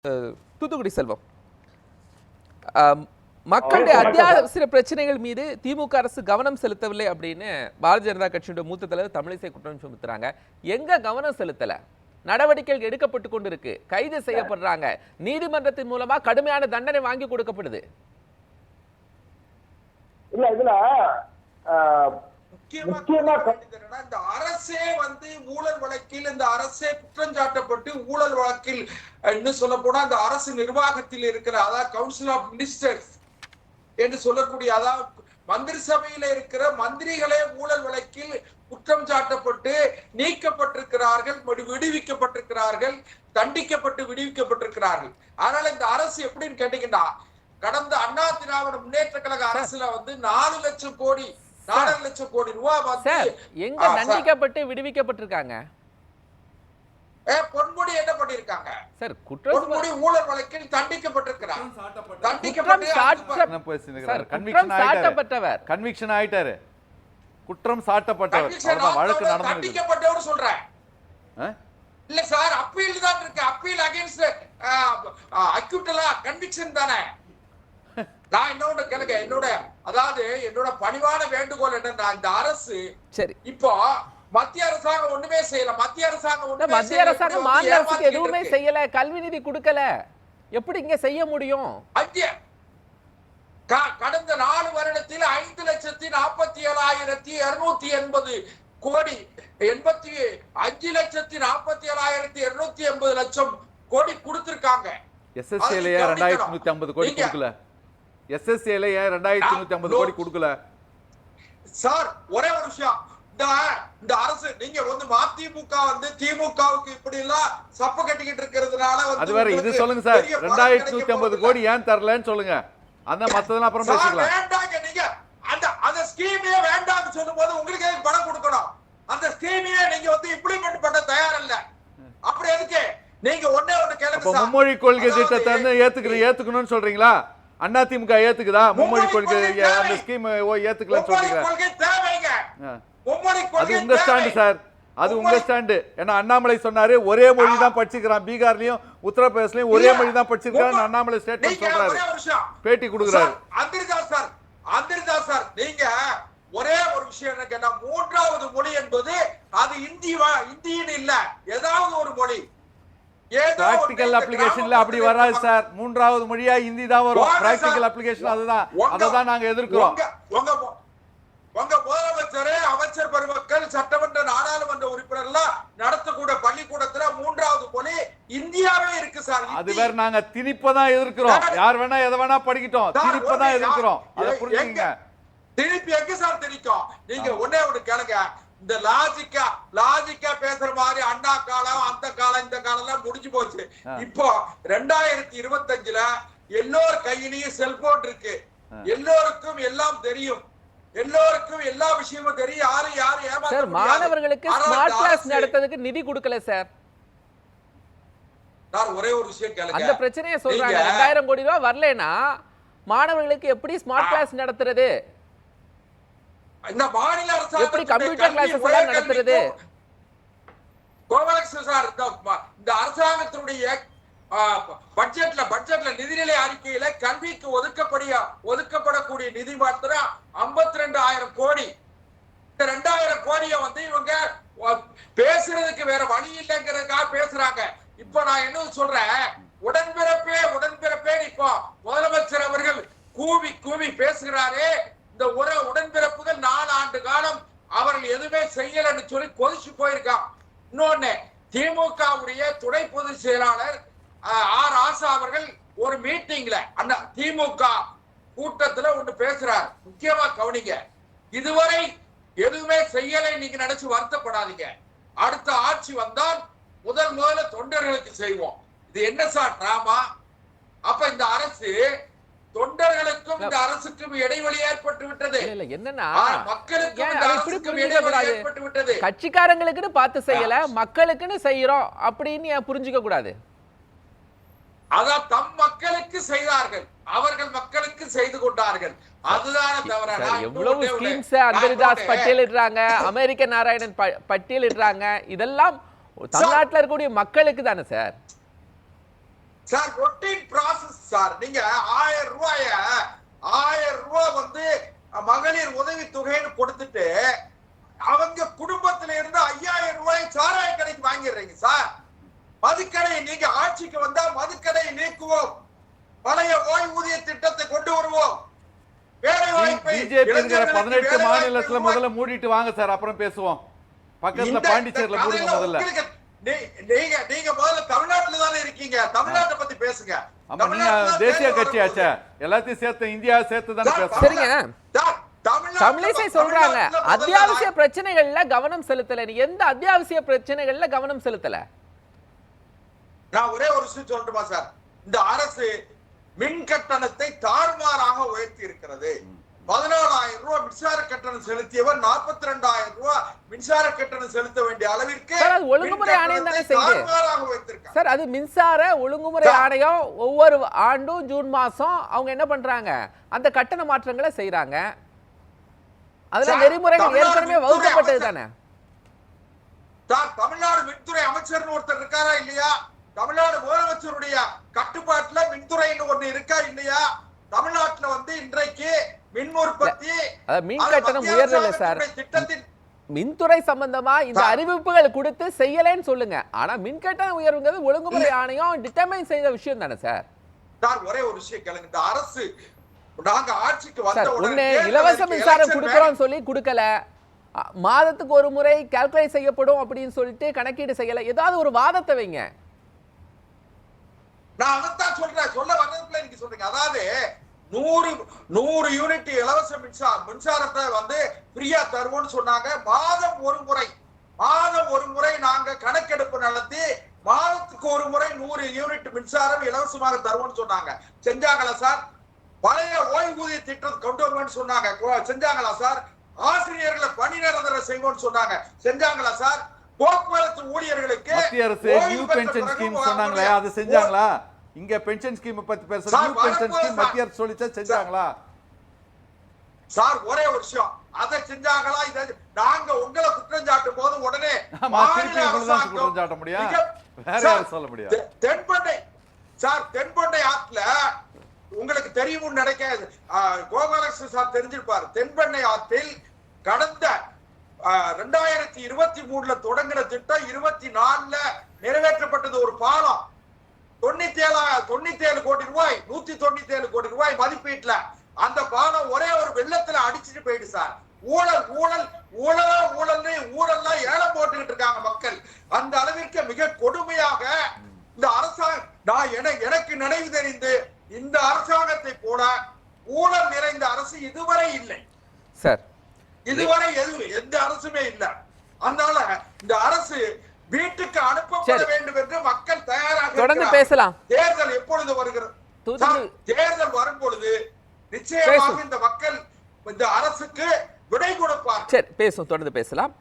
தூத்துக்குடி செல்வம், மக்களுடைய அத்தியாவசிய பிரச்சனைகள் மீது திமுக அரசு கவனம் செலுத்தவில்லை அப்படின்னு பாரதிய ஜனதா கட்சியோட மூத்த தலைவர் தமிழிசை குற்றம் சுமத்துறாங்க. எங்க கவனம் செலுத்தல? நடவடிக்கைகள் எடுக்கப்பட்டு கொண்டு இருக்கு, கைது செய்யப்படுறாங்க, நீதிமன்றத்தின் மூலமா கடுமையான தண்டனை வாங்கி கொடுக்கப்படுது. இல்ல இதுல முக்கியமா இந்த அரசே ஊழல் வழக்கில் இந்த அரசே குற்றஞ்சாட்டப்பட்டு ஊழல் வழக்கில் இன்னும் சொல்ல போனா இந்த அரசு நிர்வாகத்தில் இருக்கிற அதாவது கவுன்சில் ஆஃப் மினிஸ்டர்ஸ் என்று சொல்லக்கூடிய அதாவது மந்திரி சபையில இருக்கிற மந்திரிகளே ஊழல் வழக்கில் குற்றம் சாட்டப்பட்டு நீக்கப்பட்டிருக்கிறார்கள், விடுவிக்கப்பட்டிருக்கிறார்கள், தண்டிக்கப்பட்டு விடுவிக்கப்பட்டிருக்கிறார்கள். அதனால இந்த அரசு எப்படின்னு கேட்டீங்கன்னா, கடந்த அண்ணா திராவிட முன்னேற்ற கழக அரசுல 4 லட்சம் கோடி 4 லட்சம் கோடி ரூபாய் எங்க தண்டிக்கப்பட்டு விடுவிக்கப்பட்டிருக்காங்க? பொன்முடி என்ன பண்ணிருக்காங்க சார்? பொன்முடி ஊழல் வழக்கில் தண்டிக்கப்பட்டிருக்கிறார். கன்விக்ஷன் ஆயிட்டாரு, குற்றம் சாட்டப்பட்டவர், வழக்கு நடந்து தண்டிக்கப்பட்டவர் சொல்றேன் இல்ல சார். அப்பீல் தான் இருக்கு, அப்பீல் அகைன்ஸ்ட் அக்யூட்டலா கன்விக்ஷன் தானே. நான் இன்னொன்னு கேளுங்க, என்னோட பணிவான வேண்டுகோள் என்னன்னா, இந்த அரசு சரி இப்போ மத்திய அரசாங்கம் ஒண்ணுமே செய்யல, மத்திய அரசாங்கம் மாநில அரசுக்கு எதுவுமே செய்யல, கல்வி நிதி கொடுக்கல, எப்படி இங்க செய்ய முடியும்? கடந்த 4 வருடத்தில் 5,47,280 கோடி 5,47,280 லட்சம் கோடி கொடுத்திருக்காங்க. SSL 2,150 கோடி கொடுக்கல. SSL 2,150 கோடி கொடுக்கல சார். ஒரே ஒரு விஷயம், இந்த அரசு நீங்க மதிமுக திமுகவுக்கு இப்படி எல்லாம் சப்ப கட்டிக்கிட்டு இருக்கிறதுனால அது வேற. இது சொல்லுங்க சார், 2,150 கோடி ஏன் தரலன்னு சொல்லுங்க, அந்த மத்ததெல்லாம் அப்புறம் பேசிக்கலாம். வேண்டாங்க, நீங்க அந்த ஸ்கீமே வேண்டாம்னு சொல்லும்போது உங்களுக்கு எதுக்கு பணம் கொடுக்கணும்? அந்த ஸ்கீமையே நீங்க இம்ப்ளிமெண்ட் பண்ண தயார் இல்ல, அப்படி எதுக்கு நீங்க ஒண்ணே கேளுங்க. மும்மொழி கொள்கை திட்டத்தை ஏத்துக்கணும்னு சொல்றீங்களா? அண்ணா திமுக ஏத்துக்குதா மும்மொழி கொள்கை? அந்த ஸ்கீம் ஏத்துக்கலன்னு சொல்றீங்க. அது உங்க ஸ்டாண்ட் சார், அது உங்க ஸ்டாண்ட். ஏன்னா அண்ணாமலை சொன்னாரு ஒரே மொழி தான் படிச்சிருக்கான், பீகார்லயும் உத்தரப்பிரதேசலயும் ஒரே மொழி தான் படிச்சிருக்கான் அண்ணாமலை ஸ்டேட்மெண்ட் சொல்றாரு, பேட்டி கொடுக்குறாரு. சார் நீங்க ஒரே ஒரு விஷயம் என்ன கேட்டா, 3வது மொழி என்பது அது இந்தியின் இல்ல, ஏதாவது ஒரு மொழி. பிராக்டிகல் அப்ளிகேஷன்ல அப்படி வராது சார், 3வது மொழியா ஹிந்தி தான் வரும். பிராக்டிகல் அப்ளிகேஷன் அதுதான் நாங்க எதிர்க்கிறோம். உங்க முதலமைச்சரே அமைச்சர் பெருமக்கள் சட்டமன்ற நாடாளுமன்ற உறுப்பினர்லாம் நடத்தக்கூடிய பள்ளிக்கூடத்துல 3வது மொழி இந்தியாவே இருக்கு சார். அது வேற. நாங்க திணிப்பதான் எதிர்க்கிறோம், யார் வேணா எதை வேணா படிக்கட்டும், திணிப்பதான் எதிர்க்கிறோம். அதை புரிஞ்சுங்க. திணிப்பு எங்க சார் திணிக்கும்? நீங்க ஒண்ணே ஒண்ணு கேளுங்க, இந்த லாஜிக்கா பேசுற மாதிரி அண்ணா காலம் அந்த காலம் இந்த காலம் எல்லாம் முடிஞ்சு போச்சு. இப்போ 2025ல எல்லோர் கையிலயும் செல்போன் இருக்கு, எல்லோருக்கும் எல்லாம் தெரியும், எல்லோருக்கும் எல்லா விஷயமும் தெரியும். யாரும் சார் மாணவர்களுக்கு ஸ்மார்ட் கிளாஸ் நடத்துறதுக்கு நிதி கொடுக்கல சார். நான் ஒரே ஒரு விஷயம் கேளுங்க, அந்த பிரச்சனையை சொல்றாங்க. 2000 கோடி ரூபாய் வரலனா மாணவர்களுக்கு எப்படி ஸ்மார்ட் கிளாஸ் நடத்துறது? இந்த மாநில அரசாங்கம் எப்படி கம்ப்யூட்டர் கிளாஸஸ் எல்லாம் நடத்துறது? கோபாலகிருஷ்ணன் சார், இந்த அரசாங்கத்தினுடைய பட்ஜெட்ல நிதிநிலை அறிக்கையில கல்விக்கு ஒதுக்கப்படக்கூடிய நிதி மாத்திரம் 52,000 கோடி. இந்த 2,000 கோடியை இவங்க பேசுறதுக்கு வேற வழி இல்லைங்கிறதுக்காக பேசுறாங்க. இப்ப நான் என்ன சொல்றேன், உடன்பிறப்பே இப்போ முதலமைச்சர் அவர்கள் கூவி பேசுகிறாரே, இந்த உடன்பிறப்புகள் 4 ஆண்டு காலம் அவர்கள் எதுவுமே செய்யலன்னு சொல்லி கொதிச்சு போயிருக்கான். இன்னொன்னு, திமுகவுடைய துணை பொதுச் செயலாளர் ஆர் ஆசா அவர்கள் ஒரு மீட்டிங்ல திமுக கூட்டத்துல ஒன்று பேசுறார். முக்கியமா கவனிங்க, இதுவரை எதுவுமே செய்யலை நீங்க நினைச்சு வருத்தப்படாதீங்க, அடுத்த ஆட்சி வந்தால் முதல்ல தொண்டர்களுக்கு செய்வோம். இது என்ன சார் டிராமா? அப்ப இந்த அரசு தொண்டர்களுக்கும் இந்த அரசுக்கும் இடைவெளி ஏற்பட்டு விட்டது. என்னன்னா மக்களுக்கும் இடைவெளி ஏற்பட்டு விட்டது. கட்சிக்காரங்களுக்குன்னு பார்த்து செய்யல, மக்களுக்குன்னு செய்யறோம் அப்படின்னு புரிஞ்சுக்க கூடாது. அதான் தம் மக்களுக்கு செய்தார்கள், அவர்கள் மக்களுக்கு செய்து கொண்டார்கள், அதுதான் தவிர. எவ்வளவு ஸ்கீம்ஸ் அந்தரிதாஸ் பட்டியலிடுறாங்க, அமெரிக்க நாராயணன் பட்டியலிடுறாங்க, இதெல்லாம் தமிழ்நாட்டில் இருக்கக்கூடிய மக்களுக்கு தானே sir. Sir routine process sir. நீங்க 1000 ரூபாய் வந்து மகளிர் உதவி தொகைன்னு கொடுத்துட்டு அவங்க குடும்பத்தில இருந்து 5000 ரூபாய் சாராய கடைக்கு வாங்கிடுறீங்க சார். மதுக்கடை நீங்க ஆட்சிக்கு வந்தா மதுக்கடையை நீக்குவோம், பழைய ஓய்வூதிய திட்டத்தை கொண்டு வருவோம், வேலை வாய்ப்பை பிஜேபி 18 மாநிலத்துல முதல்ல மூடிட்டு வாங்க சார், அப்புறம் பேசுவோம். பக்கத்துல பாண்டிச்சேரியில மூடுங்க முதல்ல. நீங்க முதல்ல தமிழ்நாட்டுல தானே இருக்கீங்க, தமிழ்நாட்டை பத்தி பேசுங்க. நீங்க தேசிய கட்சி ஆச்சே, எல்லாத்தையும் சேர்த்து இந்தியா சேர்த்து தானே பேசுறோம். சரிங்க, தமிழிசை சொல்றாங்க அத்தியாவசிய பிரச்சனைகள்ல கவனம் செலுத்தல. நீ எந்த அத்தியாவசிய பிரச்சனைகள்ல கவனம் செலுத்தல? நான் ஒரே ஒரு விஷயம் சொல்லட்டுமா சார்? இந்த அரசு மின் கட்டணத்தை தாறுமாறாக உயர்த்தி இருக்கிறது. 14,000 ரூபாய் மின்சார கட்டணம் செலுத்தியவர் 42,000 ரூபாய் மின்சார கட்டணம் செலுத்த வேண்டிய அளவிற்கு ஒழுங்குமுறை ஆணையம் தானே செய்யுது சார். அது மின்சார ஒழுங்குமுறை ஆணையம் ஒவ்வொரு ஆண்டும் ஜூன் மாசம் அவங்க என்ன பண்றாங்க, அந்த கட்டண மாற்றங்களை செய்யறாங்க. அதுல நெறிமுறைகள் ஏற்கனவே வகுக்கப்பட்டது தானே. தமிழ்நாடு மின்துறை அமைச்சர் ஒருத்தர் இருக்காரா இல்லையா? தமிழ்நாடு முதலமைச்சருடைய கட்டுப்பாட்டுல மின்துறைன்னு ஒண்ணு இருக்கா இல்லையா? தமிழ்நாட்டுல வந்து இன்றைக்கு மின் உற்பத்தி மின் கட்டணம் உயர்றல சார். மின்துறை சம்பந்தமா இந்த அறிவிப்புகள் கொடுத்து செய்யலன்னு சொல்லுங்க. ஆனா மின் கட்டண உயர்வுங்கிறது ஒழுங்குமுறை ஆணையம் டிட்டர்மைன் செய்த விஷயம் தானே சார். சார் ஒரே ஒரு விஷயம் கேளுங்க. இந்த அரசு நாங்க ஆட்சிக்கு வந்த உடனே இலவச மின்சாரம் கொடுக்கறோம் சொல்லி கொடுக்கல, மாதத்துக்கு ஒரு முறை கால்குலேட் செய்யப்படும் அப்படின்னு சொல்லிட்டு கணக்கீடு செய்யல. ஏதாவது ஒரு வாதத்தை வைங்க. நான் அதைத்தான் சொல்றேன், சொல்ல வர்றதுக்குள்ள நீங்க சொல்றீங்க. அதாவது 100 யூனிட் இலவச மின்சாரத்தை வந்து ஃப்ரீயா தருவோம்னு சொன்னாங்க. மாதம் ஒரு முறை நாங்க கணக்கெடுப்பு நடத்தி மாதத்துக்கு ஒரு முறை 100 யூனிட் மின்சாரம் இலவசமாக தருவோம்னு சொன்னாங்க. செஞ்சாங்களா சார்? பழைய ஓய்வூதிய திட்டத்தை கொண்டு வருவோம்னு சொன்னாங்க, செஞ்சாங்களா சார்? ஆசிரியர்களை பணி நிரந்தரம் செய்வோம்னு சொன்னாங்க, செஞ்சாங்களா சார்? போக்குவரத்து ஊழியர்களுக்கு மத்திய அரசு நியூ பென்ஷன் ஸ்கீம் சொன்னாங்களே, அது செஞ்சாங்களா? இங்க பென்ஷன் ஸ்கீம் பத்தி பேசுற நியூ பென்ஷன் ஸ்கீம் மத்திய அரசு சொல்லிச்சா, செஞ்சாங்களா சார்? ஒரே ஒரு விஷயம், அதை செஞ்சாங்களா? இத நாங்க உங்களை குற்றம் சாட்டும் போது உடனே குற்றம் சாட்ட முடியும், வேற யாரும் சொல்ல முடியாது. தென்பெண்ணை ஆற்றுல உங்களுக்கு தெரியும் நினைக்காது, கோபாலகிருஷ்ணன் சார் தெரிஞ்சிருப்பார். தென்பெண்ணை ஆற்றில் கடந்த 2023 தொடங்கின திட்டம் 24 நிறைவேற்றப்பட்டது. ஒரு பாலம் 97 கோடி ரூபாய், 197 கோடி ரூபாய் மதிப்பீட்டுல அந்த பாலம் ஒரே ஒரு வெள்ளத்துல அடிச்சுட்டு போயிடு சார். ஊழல்லாம் ஏலம் போட்டுக்கிட்டு இருக்காங்க மக்கள். அந்த அளவிற்கு மிக கொடுமையாக இந்த அரசாங்கம், எனக்கு நினைவு தெரிந்து இந்த அரசாங்கத்தை போல ஊழல் நிறைந்த அரசு இதுவரை இல்லை சார். இதுவரை எந்த அரசுமே இல்லை. அதனால இந்த அரசு வீட்டுக்கு அனுப்பப்பட வேண்டும் என்று மக்கள் தயாராக தொடர்ந்து பேசலாம். தேர்தல் எப்பொழுது வருகிறது? தேர்தல் வரும் பொழுது நிச்சயமாக இந்த மக்கள் இந்த அரசுக்கு விடை கொடுப்பார். சரி, பேசும், தொடர்ந்து பேசலாம்.